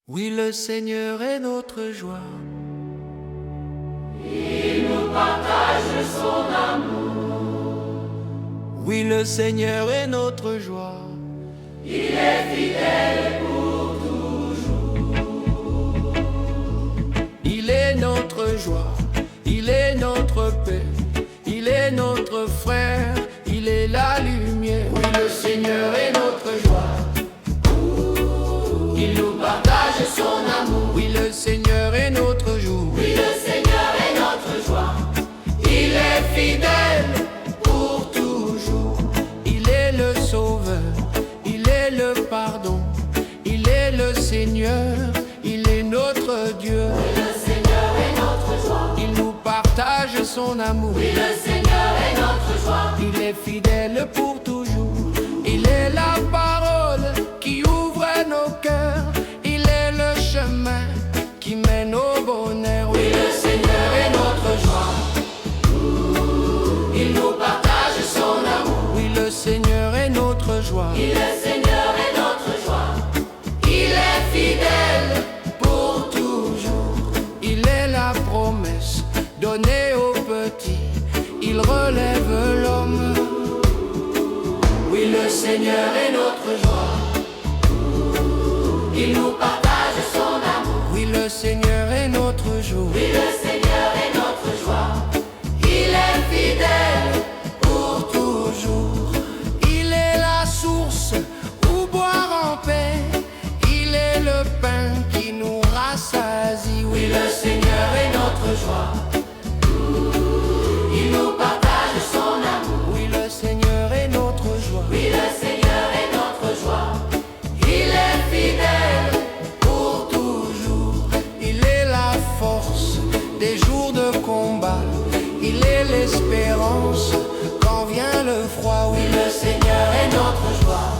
Oui, le Seigneur est notre joie. Il nous partage son amour. Oui, le Seigneur est notre joie. Il est fidèle pour toujours. Il est notre joie, il est notre paix, il est notre frère, il est la lumière. Oui, le Seigneur est notre joie. Il nous partage son amour. Oui, le Seigneur est notre jour. Oui, le Seigneur est notre joie. Il est fidèle pour toujours. Il est le sauveur, il est le pardon, il est le Seigneur, il est notre Dieu. Oui, le Seigneur est notre joie. Il nous partage son amour. Oui, le Seigneur est notre joie. Il est fidèle pour toujours. Il est la parole qui ouvre nos cœurs. Il est le chemin qui mène au bonheur. Oui, le Seigneur est notre joie. Il nous partage son amour. Oui, le Seigneur est notre joie. Oui, le Seigneur est notre joie. Il est fidèle pour toujours. Il est la promesse donnée aux petits. Il relève l'homme. Oui, le Seigneur est notre joie. Il nous partage son amour. Oui, le Seigneur est notre joie. Oui, le Seigneur est notre joie. Il est fidèle pour toujours. Il est la source où boire en paix. Il est le pain qui nous rassasie. Oui, le Seigneur est notre joie. Il nous partage son amour. Oui, le Seigneur est notre joie. Oui, le Seigneur est notre joie. Il est fidèle pour toujours. Il est la force des jours de combat. Il est l'espérance quand vient le froid. Oui, le Seigneur est notre joie.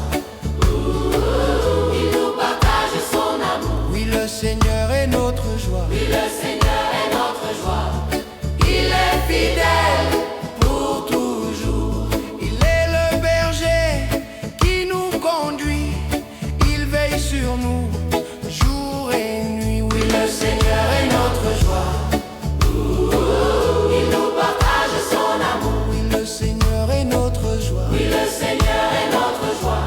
Il nous partage son amour. Oui, le Seigneur est notre joie. Oui, le Seigneur est notre joie. Il est fidèle pour toujours. Il est le berger qui nous conduit. Il veille sur nous jour et nuit. Oui, le Seigneur est notre joie. Il nous partage son amour. Oui, le Seigneur est notre joie. Oui, le Seigneur est notre joie.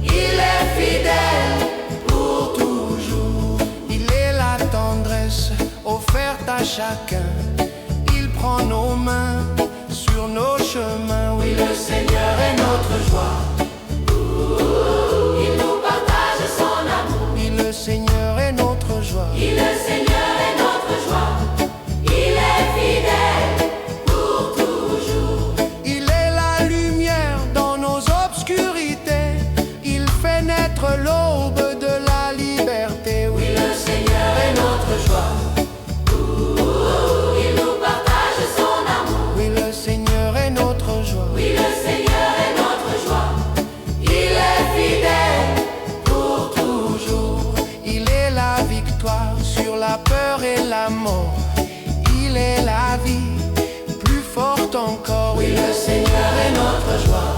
Il est fidèle pour toujours. Il est la tendresse offerte à chacun. Il prend nos mains sur nos chemins. Oui, le Seigneur est notre joie. Il nous partage son amour. Oui, le Seigneur est notre joie. Oui, le Seigneur est notre joie. Il est fidèle pour toujours. Il est la lumière dans nos obscurités. Il fait naître l'aube de la liberté. Oui, le Seigneur est notre joie. Il nous partage son amour. Oui, le Seigneur est notre joie. Oui, le Seigneur est notre joie. Il est fidèle pour toujours. Il est la victoire sur la peur et la mort. Il est la vie plus forte encore. Oui, le Seigneur est notre joie.